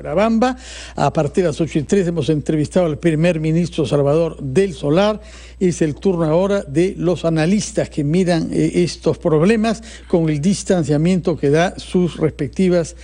Fuerabamba. A partir de las 8:03 hemos entrevistado al primer ministro Salvador del Solar. Es el turno ahora de los analistas que miran estos problemas con el distanciamiento que da sus respectivas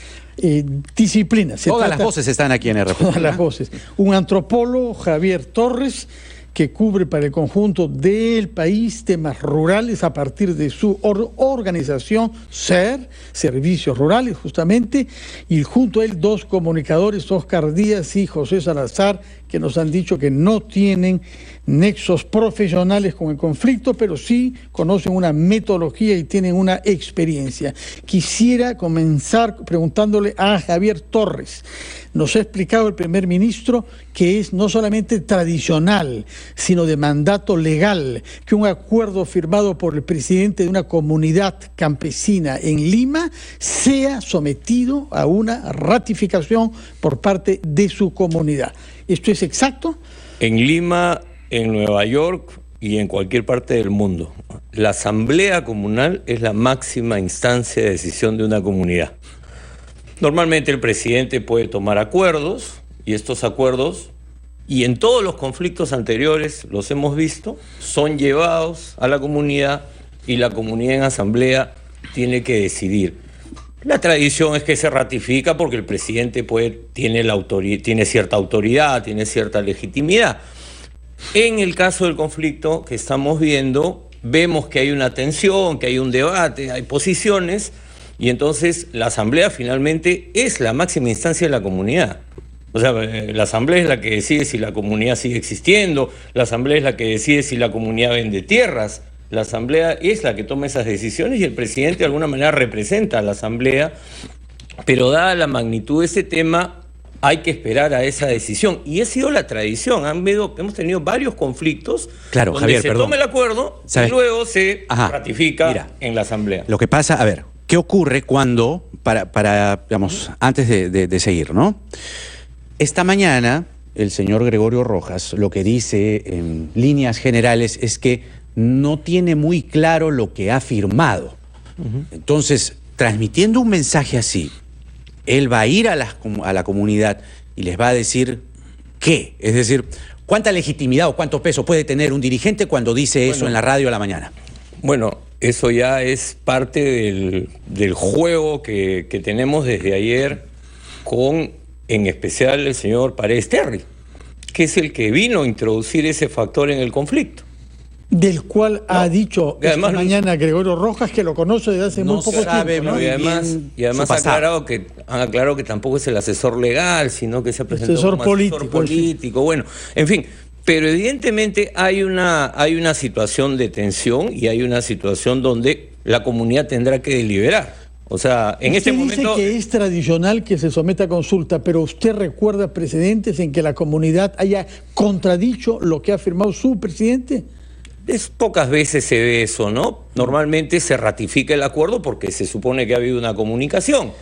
disciplinas. Todas las voces están aquí en RPP. Todas las voces. Un antropólogo, Javier Torres, que cubre para el conjunto del país temas rurales a partir de su organización SER, Servicios Rurales justamente, y junto a él dos comunicadores, Oscar Díaz y José Salazar, que nos han dicho que no tienen nexos profesionales con el conflicto, pero sí conocen una metodología y tienen una experiencia. Quisiera comenzar preguntándole a Javier Torres. Nos ha explicado el primer ministro que es no solamente tradicional, sino de mandato legal, que un acuerdo firmado por el presidente de una comunidad campesina en Lima sea sometido a una ratificación por parte de su comunidad. ¿Esto es exacto? En Lima, en Nueva York y en cualquier parte del mundo, la asamblea comunal es la máxima instancia de decisión de una comunidad. Normalmente el presidente puede tomar acuerdos, y estos acuerdos, y en todos los conflictos anteriores, los hemos visto, son llevados a la comunidad y la comunidad en asamblea tiene que decidir. La tradición es que se ratifica porque el presidente tiene cierta autoridad, tiene cierta legitimidad. En el caso del conflicto que estamos viendo, vemos que hay una tensión, que hay un debate, hay posiciones, y entonces la asamblea finalmente es la máxima instancia de la comunidad. O sea, la asamblea es la que decide si la comunidad sigue existiendo, la asamblea es la que decide si la comunidad vende tierras, la asamblea es la que toma esas decisiones y el presidente de alguna manera representa a la asamblea, pero dada la magnitud de ese tema, hay que esperar a esa decisión. Y ha sido la tradición. Hemos tenido varios conflictos donde Javier, se toma el acuerdo y luego se ratifica en la asamblea. Lo que pasa, a ver, ¿qué ocurre cuando, digamos, antes de seguir, ¿no? Esta mañana, el señor Gregorio Rojas lo que dice en líneas generales es que no tiene muy claro lo que ha firmado. Entonces, transmitiendo un mensaje así, él va a ir a la comunidad y les va a decir ¿qué? Es decir, ¿cuánta legitimidad o cuánto peso puede tener un dirigente cuando dice eso en la radio a la mañana? Bueno, eso ya es parte del juego que tenemos desde ayer con, en especial, el señor Paredes Terry, que es el que vino a introducir ese factor en el conflicto. Del cual ha dicho esta mañana Gregorio Rojas que lo conoce desde hace muy poco tiempo, ¿no? Y además han aclarado que tampoco es el asesor legal, sino que se ha presentado como asesor político. Bueno, en fin, pero evidentemente hay una situación de tensión y hay una situación donde la comunidad tendrá que deliberar. O sea, en este momento... Usted dice que es tradicional que se someta a consulta, pero ¿usted recuerda precedentes en que la comunidad haya contradicho lo que ha afirmado su presidente? Pocas veces se ve eso, ¿no? Normalmente se ratifica el acuerdo porque se supone que ha habido una comunicación.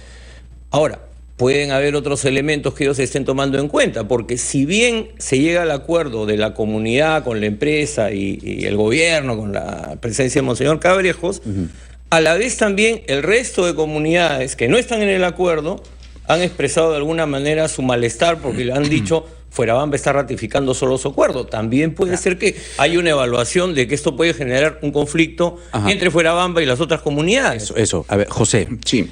Ahora, pueden haber otros elementos que ellos estén tomando en cuenta, porque si bien se llega al acuerdo de la comunidad con la empresa y el gobierno, con la presencia de Monseñor Cabrejos, a la vez también el resto de comunidades que no están en el acuerdo han expresado de alguna manera su malestar porque le han dicho Fuerabamba está ratificando solo su acuerdo. También puede ser que haya una evaluación de que esto puede generar un conflicto entre Fuerabamba y las otras comunidades. Eso. A ver, José, sí.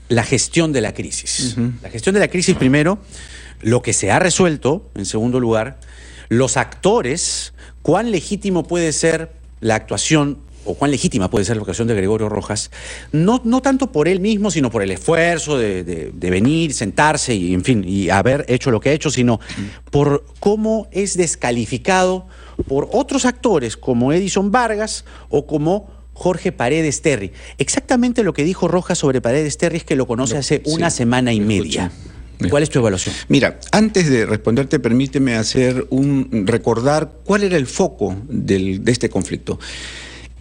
La gestión de la crisis. La gestión de la crisis, primero, lo que se ha resuelto, en segundo lugar, los actores, cuán legítimo puede ser la actuación o cuán legítima puede ser la actuación de Gregorio Rojas, no tanto por él mismo, sino por el esfuerzo de venir, sentarse y, en fin, y haber hecho lo que ha hecho, sino por cómo es descalificado por otros actores como Edison Vargas o como Jorge Paredes Terry. Exactamente lo que dijo Rojas sobre Paredes Terry es que lo conoce hace una semana y media. ¿Cuál es tu evaluación? Mira, antes de responderte, permíteme recordar cuál era el foco de este conflicto.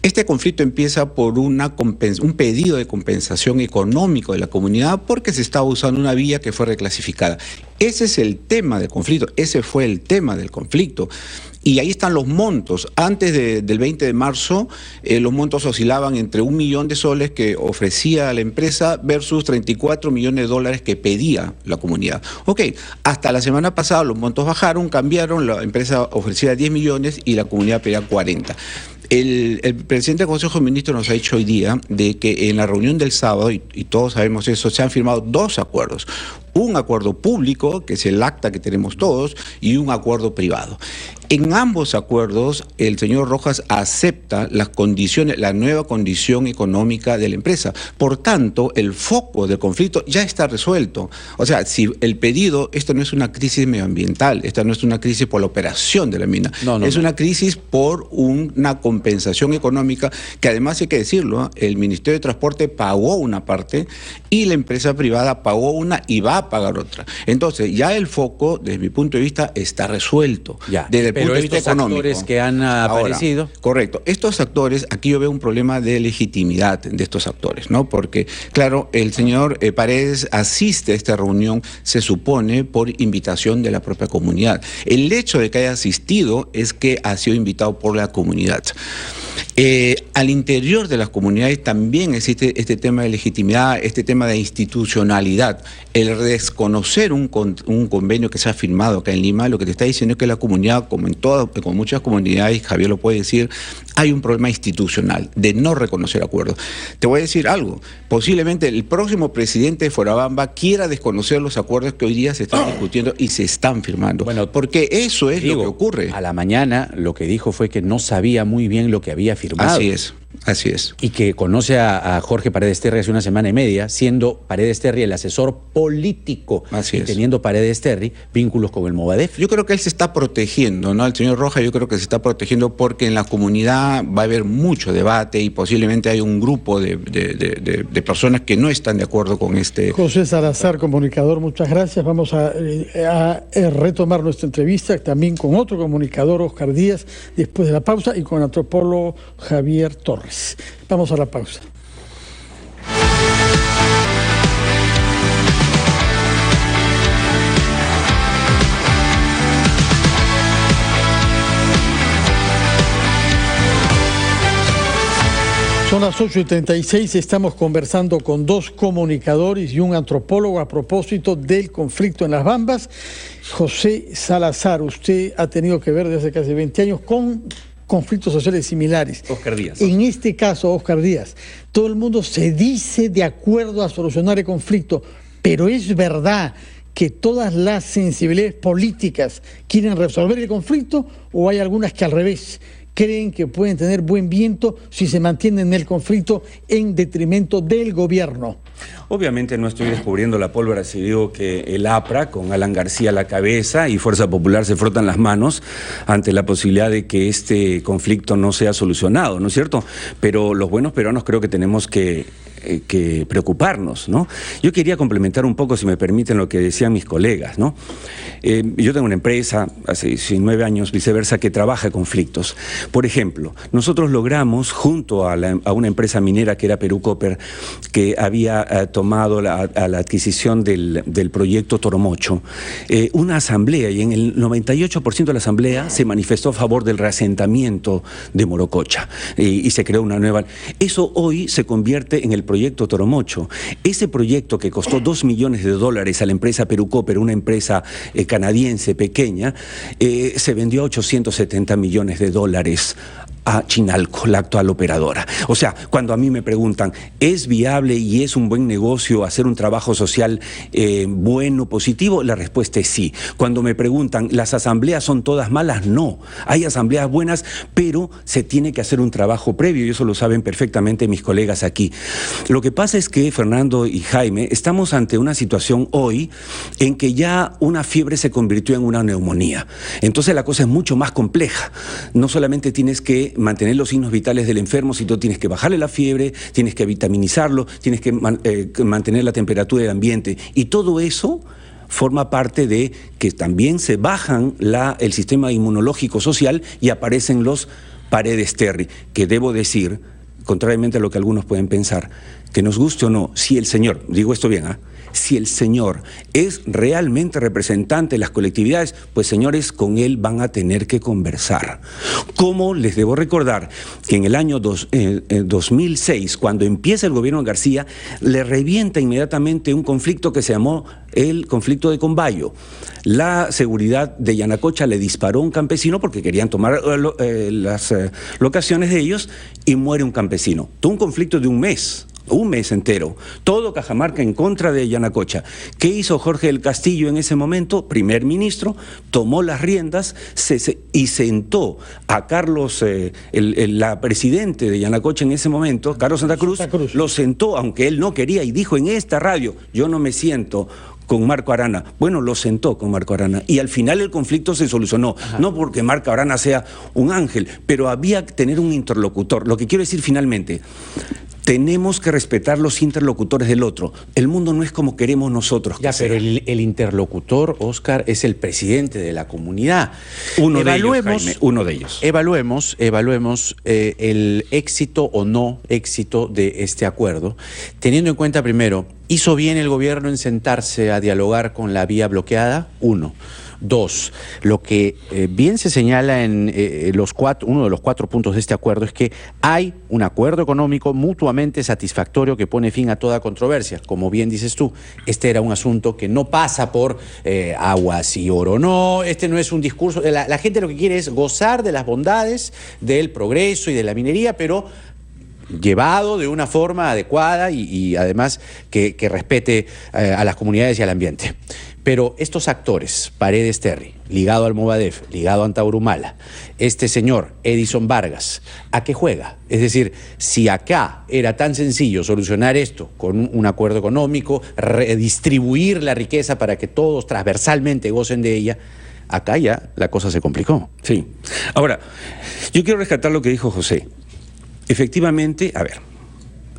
Este conflicto empieza por un pedido de compensación económico de la comunidad porque se estaba usando una vía que fue reclasificada. Ese es el tema del conflicto, ese fue el tema del conflicto. Y ahí están los montos. Antes del 20 de marzo, los montos oscilaban entre 1 millón de soles que ofrecía la empresa versus 34 millones de dólares que pedía la comunidad. Ok, hasta la semana pasada los montos bajaron, cambiaron, la empresa ofrecía 10 millones y la comunidad pedía 40. El presidente del Consejo de Ministros nos ha dicho hoy día de que en la reunión del sábado, y todos sabemos eso, se han firmado 2 acuerdos. Un acuerdo público, que es el acta que tenemos todos, y un acuerdo privado. En ambos acuerdos, el señor Rojas acepta las condiciones, la nueva condición económica de la empresa. Por tanto, el foco del conflicto ya está resuelto. O sea, si el pedido, esto no es una crisis medioambiental, esta no es una crisis por la operación de la mina, es una crisis por una compensación económica que además hay que decirlo, el Ministerio de Transporte pagó una parte y la empresa privada pagó una y va a pagar otra. Entonces, ya el foco, desde mi punto de vista, está resuelto. Ya. Desde el punto de vista económico. Actores que han aparecido. Ahora, correcto. Estos actores, aquí yo veo un problema de legitimidad de estos actores, ¿no? Porque, claro, el señor Paredes asiste a esta reunión, se supone, por invitación de la propia comunidad. El hecho de que haya asistido es que ha sido invitado por la comunidad. Al interior de las comunidades también existe este tema de legitimidad, este tema de institucionalidad. El desconocer un convenio que se ha firmado acá en Lima, lo que te está diciendo es que la comunidad, como con muchas comunidades, Javier lo puede decir, hay un problema institucional de no reconocer acuerdos. Te voy a decir algo, posiblemente el próximo presidente de Fuerabamba quiera desconocer los acuerdos que hoy día se están discutiendo y se están firmando. Bueno, porque eso es lo que ocurre. A la mañana lo que dijo fue que no sabía muy bien lo que había firmado. Así es. Así es. Y que conoce a Jorge Paredes Terry hace 1 semana y media, siendo Paredes Terry el asesor político. Así es. Teniendo Paredes Terry vínculos con el Movadef. Yo creo que él se está protegiendo, ¿no? El señor Rojas yo creo que se está protegiendo porque en la comunidad va a haber mucho debate y posiblemente hay un grupo de personas que no están de acuerdo con este... José Salazar, comunicador, muchas gracias. Vamos a retomar nuestra entrevista también con otro comunicador, Oscar Díaz, después de la pausa, y con el antropólogo Javier Torres. Vamos a la pausa. Son las 8:36, estamos conversando con 2 comunicadores y un antropólogo a propósito del conflicto en Las Bambas. José Salazar, usted ha tenido que ver desde hace casi 20 años con conflictos sociales similares. Oscar Díaz. En este caso, Oscar Díaz, todo el mundo se dice de acuerdo a solucionar el conflicto, pero es verdad que todas las sensibilidades políticas quieren resolver el conflicto, o hay algunas que al revés creen que pueden tener buen viento si se mantienen en el conflicto en detrimento del gobierno. Obviamente no estoy descubriendo la pólvora si digo que el APRA, con Alan García a la cabeza y Fuerza Popular, se frotan las manos ante la posibilidad de que este conflicto no sea solucionado, ¿no es cierto? Pero los buenos peruanos creo que tenemos que preocuparnos, ¿no? Yo quería complementar un poco, si me permiten, lo que decían mis colegas, ¿no? Yo tengo una empresa, hace 19 años, viceversa, que trabaja conflictos. Por ejemplo, nosotros logramos, junto a una empresa minera que era Perú Copper, que había tomado a la adquisición del proyecto Toromocho, una asamblea, y en el 98% de la asamblea se manifestó a favor del reasentamiento de Morococha, y se creó una nueva... Eso hoy se convierte en el proyecto Toromocho. Ese proyecto que costó $2 millones a la empresa Perú Copper, una empresa canadiense pequeña, se vendió a $870 millones a Chinalco, la actual operadora. O sea, cuando a mí me preguntan, ¿es viable y es un buen negocio hacer un trabajo social bueno, positivo? La respuesta es sí. Cuando me preguntan, ¿las asambleas son todas malas? No. Hay asambleas buenas, pero se tiene que hacer un trabajo previo, y eso lo saben perfectamente mis colegas aquí. Lo que pasa es que, Fernando y Jaime, estamos ante una situación hoy en que ya una fiebre se convirtió en una neumonía. Entonces la cosa es mucho más compleja. No solamente tienes que mantener los signos vitales del enfermo, sino tienes que bajarle la fiebre, tienes que vitaminizarlo, tienes que mantener la temperatura del ambiente, y todo eso forma parte de que también se bajan el sistema inmunológico social y aparecen los Paredes Terry, que debo decir, contrariamente a lo que algunos pueden pensar, que nos guste o no, si el señor, digo esto bien, Si el señor es realmente representante de las colectividades, pues señores, con él van a tener que conversar. ¿Cómo? Les debo recordar que en el año 2006, cuando empieza el gobierno de García, le revienta inmediatamente un conflicto que se llamó el conflicto de Combayo. La seguridad de Yanacocha le disparó a un campesino porque querían tomar las locaciones de ellos y muere un campesino. Todo un conflicto de un mes entero, todo Cajamarca en contra de Yanacocha. ¿Qué hizo Jorge del Castillo en ese momento? Primer ministro, tomó las riendas y sentó a Carlos, la presidente de Yanacocha en ese momento, Carlos Santa Cruz, lo sentó, aunque él no quería, y dijo en esta radio, yo no me siento con Marco Arana. Bueno, lo sentó con Marco Arana y al final el conflicto se solucionó. Ajá. No porque Marco Arana sea un ángel, pero había que tener un interlocutor. Lo que quiero decir finalmente, tenemos que respetar los interlocutores del otro. El mundo no es como queremos nosotros. Ya, pero el interlocutor, Óscar, es el presidente de la comunidad. Uno de ellos, Jaime, uno de ellos. Evaluemos el éxito o no éxito de este acuerdo, teniendo en cuenta primero, ¿hizo bien el gobierno en sentarse a dialogar con la vía bloqueada? 1. 2, lo que bien se señala en uno de los 4 puntos de este acuerdo es que hay un acuerdo económico mutuamente satisfactorio que pone fin a toda controversia. Como bien dices tú, este era un asunto que no pasa por agua sí, oro no, este no es un discurso, la gente lo que quiere es gozar de las bondades del progreso y de la minería, pero llevado de una forma adecuada y además que respete a las comunidades y al ambiente. Pero estos actores, Paredes Terry, ligado al Movadef, ligado a Antaurumala, este señor Edison Vargas, ¿a qué juega? Es decir, si acá era tan sencillo solucionar esto con un acuerdo económico, redistribuir la riqueza para que todos transversalmente gocen de ella, acá ya la cosa se complicó. Sí. Ahora, yo quiero rescatar lo que dijo José. Efectivamente, a ver,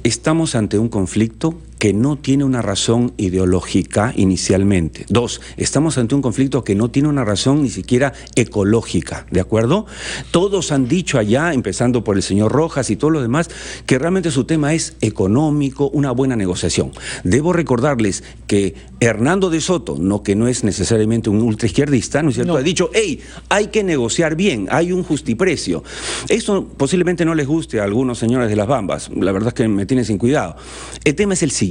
estamos ante un conflicto que no tiene una razón ideológica inicialmente. 2, estamos ante un conflicto que no tiene una razón ni siquiera ecológica, ¿de acuerdo? Todos han dicho allá, empezando por el señor Rojas y todos los demás, que realmente su tema es económico, una buena negociación. Debo recordarles que Hernando de Soto, que no es necesariamente un ultraizquierdista, ¿no es cierto?, ha dicho, hey, hay que negociar bien, hay un justiprecio. Esto posiblemente no les guste a algunos señores de las Bambas, la verdad es que me tienen sin cuidado. El tema es el siguiente.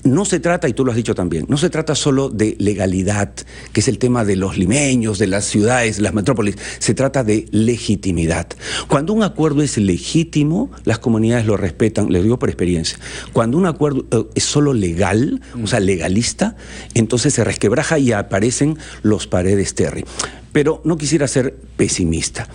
No se trata, y tú lo has dicho también, no se trata solo de legalidad, que es el tema de los limeños, de las ciudades, de las metrópolis, se trata de legitimidad. Cuando un acuerdo es legítimo, las comunidades lo respetan, les digo por experiencia. Cuando un acuerdo es solo legal, o sea, legalista, entonces se resquebraja y aparecen los Paredes Terry. Pero no quisiera ser pesimista.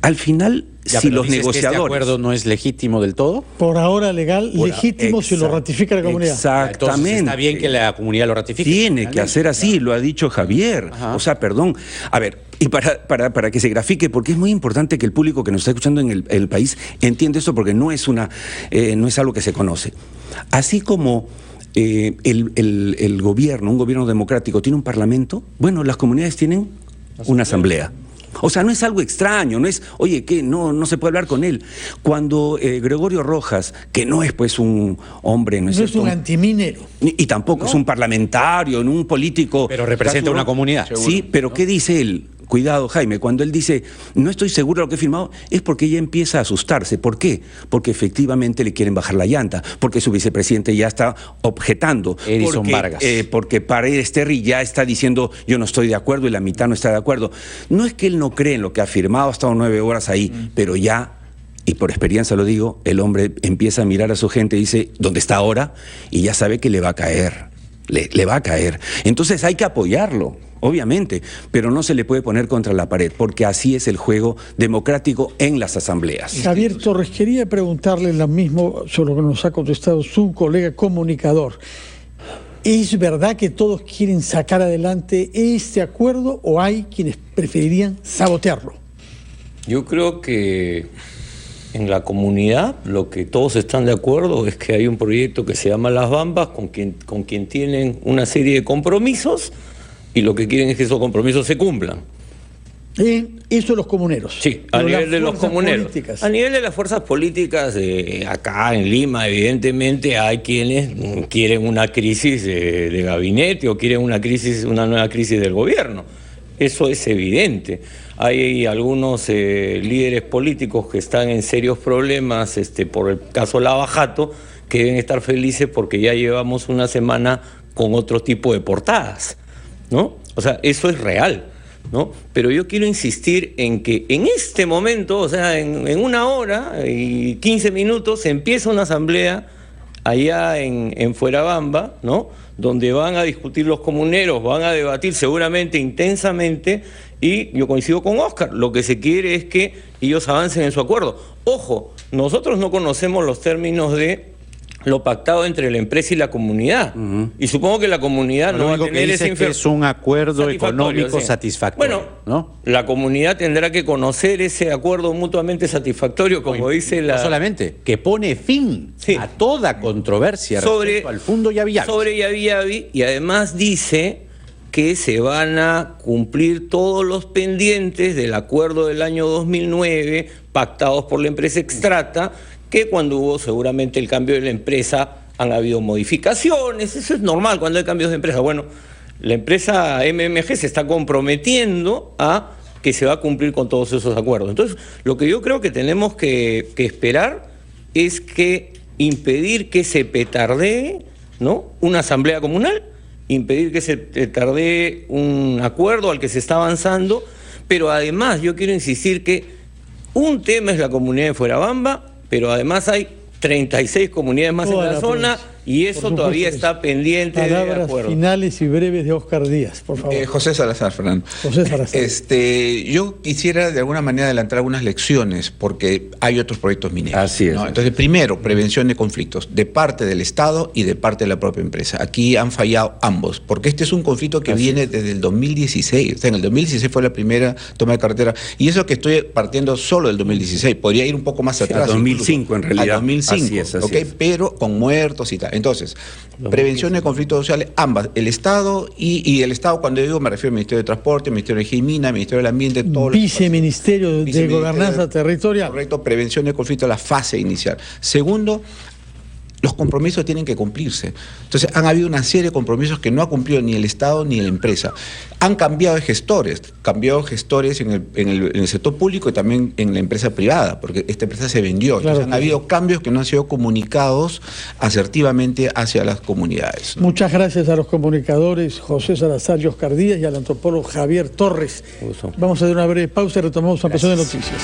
Al final, ya, si los dices negociadores... que este acuerdo no es legítimo del todo. Por ahora legal, legítimo si lo ratifica la comunidad. Exactamente. Entonces está bien que la comunidad lo ratifique. Tiene que hacer así, lo ha dicho Javier. Ajá. O sea, perdón. A ver, y para que se grafique, porque es muy importante que el público que nos está escuchando en el país entienda esto, porque no es algo que se conoce. Así como el gobierno, un gobierno democrático, tiene un parlamento, bueno, las comunidades tienen una asamblea. O sea, no es algo extraño, no es, oye, ¿qué? No se puede hablar con él. Cuando Gregorio Rojas, que no es pues un hombre... No es un antiminero. Y tampoco es un parlamentario, un político... Pero representa una comunidad. Sí, pero ¿qué dice él? Cuidado, Jaime, cuando él dice, no estoy seguro de lo que he firmado, es porque ella empieza a asustarse. ¿Por qué? Porque efectivamente le quieren bajar la llanta, porque su vicepresidente ya está objetando. Edison Vargas. Porque Paredes Terry ya está diciendo, yo no estoy de acuerdo y la mitad no está de acuerdo. No es que él no cree en lo que ha firmado, ha estado 9 horas ahí, pero ya, y por experiencia lo digo, el hombre empieza a mirar a su gente y dice, ¿dónde está ahora? Y ya sabe que le va a caer. Le va a caer. Entonces hay que apoyarlo, obviamente, pero no se le puede poner contra la pared, porque así es el juego democrático en las asambleas. Javier Torres, quería preguntarle lo mismo sobre lo que nos ha contestado su colega comunicador. ¿Es verdad que todos quieren sacar adelante este acuerdo o hay quienes preferirían sabotearlo? Yo creo que en la comunidad lo que todos están de acuerdo es que hay un proyecto que se llama Las Bambas con quien tienen una serie de compromisos y lo que quieren es que esos compromisos se cumplan. Eso de los comuneros. Sí, a nivel de los comuneros. Políticas. A nivel de las fuerzas políticas, acá en Lima, evidentemente, hay quienes quieren una crisis de gabinete o quieren una nueva crisis del gobierno. Eso es evidente. Hay algunos líderes políticos que están en serios problemas, por el caso Lava Jato, que deben estar felices porque ya llevamos una semana con otro tipo de portadas, ¿no? O sea, eso es real, ¿no? Pero yo quiero insistir en que en este momento, o sea, en 1 hora y 15 minutos, se empieza una asamblea allá en Fuerabamba, ¿no? Donde van a discutir los comuneros, van a debatir seguramente intensamente, y yo coincido con Óscar, lo que se quiere es que ellos avancen en su acuerdo. Ojo, nosotros no conocemos los términos de lo pactado entre la empresa y la comunidad. Y supongo que la comunidad no va a tener ese que es un acuerdo económico satisfactorio. Bueno, ¿no? La comunidad tendrá que conocer ese acuerdo mutuamente satisfactorio, como dice la... No solamente, que pone fin a toda controversia respecto al Fondo Yavi Yavi. Sobre Yavi Yavi, y además dice que se van a cumplir todos los pendientes del acuerdo del año 2009, pactados por la empresa Extrata, que cuando hubo seguramente el cambio de la empresa han habido modificaciones. Eso es normal cuando hay cambios de empresa. Bueno, la empresa MMG se está comprometiendo a que se va a cumplir con todos esos acuerdos. Entonces, lo que yo creo que tenemos que esperar es que impedir que se petardee, ¿no?, una asamblea comunal, impedir que se petardee un acuerdo al que se está avanzando, pero además yo quiero insistir que un tema es la comunidad de Fuerabamba, pero además hay 36 comunidades más en la zona, y eso todavía está pendiente de acuerdo. Palabras finales y breves de Óscar Díaz, por favor. José Salazar, Fernando. José Salazar. Yo quisiera de alguna manera adelantar algunas lecciones, porque hay otros proyectos mineros. Así es. ¿no? Entonces, primero, prevención de conflictos, de parte del Estado y de parte de la propia empresa. Aquí han fallado ambos, porque este es un conflicto que viene desde el 2016. O sea, en el 2016 fue la primera toma de carretera, y eso que estoy partiendo solo del 2016, podría ir un poco más atrás. A 2005 incluso, en realidad. A 2005, así es. Pero con muertos y tal. Entonces, prevención de conflictos sociales, ambas, el Estado y el Estado, cuando digo, me refiero al Ministerio de Transporte, Ministerio de Energía y Minas, Ministerio del Ambiente, todo Viceministerio de Gobernanza Territorial. Correcto, prevención de conflictos, la fase inicial. Segundo, los compromisos tienen que cumplirse. Entonces, han habido una serie de compromisos que no ha cumplido ni el Estado ni la empresa. Han cambiado de gestores, en el sector público y también en la empresa privada, porque esta empresa se vendió. Entonces, han habido cambios que no han sido comunicados asertivamente hacia las comunidades, ¿no? Muchas gracias a los comunicadores José Salazar y Óscar Díaz y al antropólogo Javier Torres. Vamos a dar una breve pausa y retomamos una sesión de noticias.